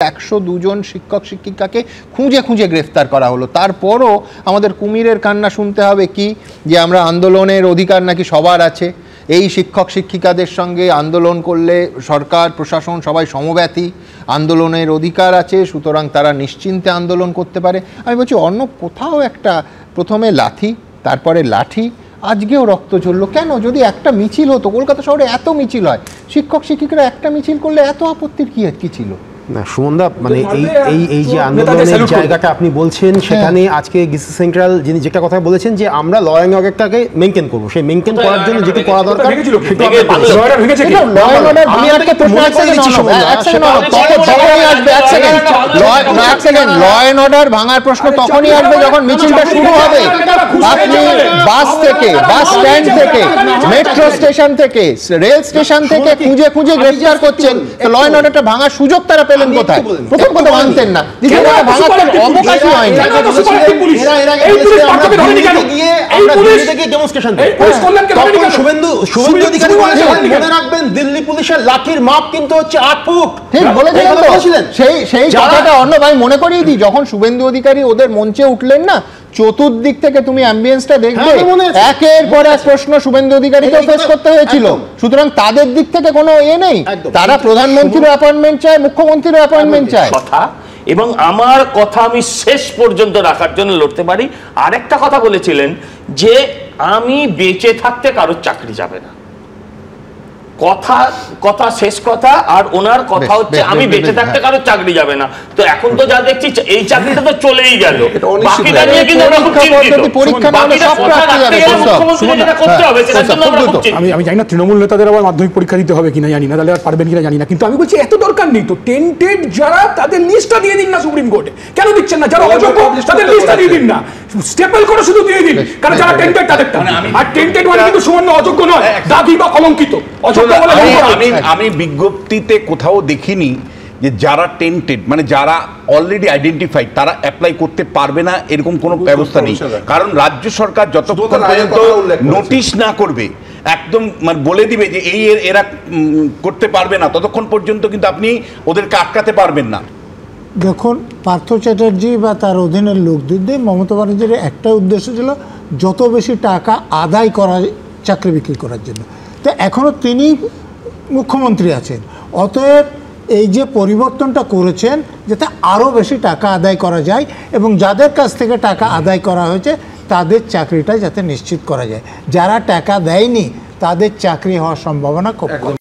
102 জন শিক্ষক শিক্ষিকাকে খুঁজে খুঁজে গ্রেফতার করা হলো। তারপরও আমাদের কুমিরের কান্না শুনতে হবে কি যে আমরা আন্দোলনের অধিকার নাকি সবার আছে, এই শিক্ষক শিক্ষিকাদের সঙ্গে আন্দোলন করলে সরকার প্রশাসন সবাই সমব্যথী, আন্দোলনের অধিকার আছে, সুতরাং তারা নিশ্চিন্তে আন্দোলন করতে পারে। আমি বলছি অন্য কোথাও একটা প্রথমে লাথি তারপরে লাঠি, আজকেও রক্ত ঝরলো কেন? যদি একটা মিছিল হতো, কলকাতা শহরে এত মিছিল হয়, শিক্ষক শিক্ষিকারা একটা মিছিল করলে এত আপত্তির কি ছিল? না সুমনদা, মানে এই যে আন্দোলনের জায়গাটা আপনি বলছেন, সেখানে আজকে ডিসি সেন্ট্রাল যিনি যেটা কথা বলেছেন যে আমরা ল অ্যান্ড অর্ডারটাকে মেইনটেইন করব, সেই মেইনটেইন করার জন্য যেটা করা দরকার ল অ্যান্ড অর্ডার ভাঙার প্রশ্ন তখনই আসবে যখন মিছিলটা শুরু হবে। আপনি বাস থেকে, বাস স্ট্যান্ড থেকে, মেট্রো স্টেশন থেকে, রেল স্টেশন থেকে খুঁজে খুঁজে গ্রেফতার করছেন, ল অ্যান্ড অর্ডারটা ভাঙার সুযোগ তারা পেলেন কোথায়? প্রথম কথা মানতেন না, দ্বিতীয় কথা ভাঙার তো অবকাশই হয়নি। মনে রাখবেন দিল্লি পুলিশের লাঠির মাপ কিন্তু হচ্ছে 8 ফুট। ঠিক বলেছিলেন। সেই কথাটা অন্য ভাই মনে করিয়ে দিই, যখন শুভেন্দু অধিকারী ওদের মঞ্চে উঠলেন না, চতুর্দিক থেকে তুমি অ্যাম্বিয়েন্সটা দেখবে, একের পর এক প্রশ্ন শুভেন্দু অধিকারীকেও ফেস করতে হয়েছিল। সুতরাং তাদের দিক থেকে কোনো নেই, তারা প্রধানমন্ত্রীর অ্যাপয়েন্টমেন্ট চায়, মুখ্যমন্ত্রীর অ্যাপয়েন্টমেন্ট চায়। কথা এবং আমার কথা আমি শেষ পর্যন্ত রাখার জন্য লড়তে পারি। আরেকটা কথা বলেছিলেন যে আমি বেঁচে থাকতে কারোর চাকরি যাবে না, কথা শেষ কথা। আর ওনার কথা হচ্ছে আমি বেঁচে থাকতে কারোর চাকরি যাবে না। তো এখন তো যা দেখছি এই চাকরিটা তো চলেই গেল, বাকিটা নিয়ে কিন্তু আমি জানি না তৃণমূল নেতাদের আবার মাধ্যমিক পরীক্ষা দিতে হবে কিনা জানি না, তাহলে আর পারবেন কিনা জানি না, কিন্তু আমি বলছি এত দরকার নেই তো। টেন্টেড যারা, তাদের লিস্টটা দিয়ে দিন না সুপ্রিম কোর্টে, কেন দিচ্ছেন না? যারা অযোগ্য তাদের লিস্টটা দিয়ে দিন না, স্টেপল করে শুধু দিয়ে দিন, কারণ যারা টেন্টেড তাদেরটা। আর টেন্টেড মানে কিন্তু সুবর্ণ অযোগ্য নয়, দাগি বা কলঙ্কিত। আমি বিজ্ঞপ্তিতে কোথাও দেখিনি যে যারা টেন্টেড মানে যারা অলরেডি আইডেন্টিফাইড তারা অ্যাপ্লাই করতে পারবে না, এরকম কোনো ব্যবস্থা নেই। কারণ রাজ্য সরকার যতক্ষণ পর্যন্ত নোটিশ না করবে, একদম মানে বলে দিবে যে এই এরা করতে পারবে না, ততক্ষণ পর্যন্ত কিন্তু আপনি ওদেরকে আটকাতে পারবেন না। দেখুন, পার্থ চ্যাটার্জি বা তার অধীনের লোকদের দিয়ে মমতা ব্যানার্জির একটা উদ্দেশ্য ছিল যত বেশি টাকা আদায় করা, চাকরি বিক্রি করার জন্য। তো এখনও তিনি মুখ্যমন্ত্রী আছেন, অতএব এই যে পরিবর্তনটা করেছেন যাতে আরও বেশি টাকা আদায় করা যায় এবং যাদের কাছ থেকে টাকা আদায় করা হয়েছে তাদের চাকরিটা যাতে নিশ্চিত করা যায়। যারা টাকা দেয়নি তাদের চাকরি হওয়ার সম্ভাবনা খুব কম।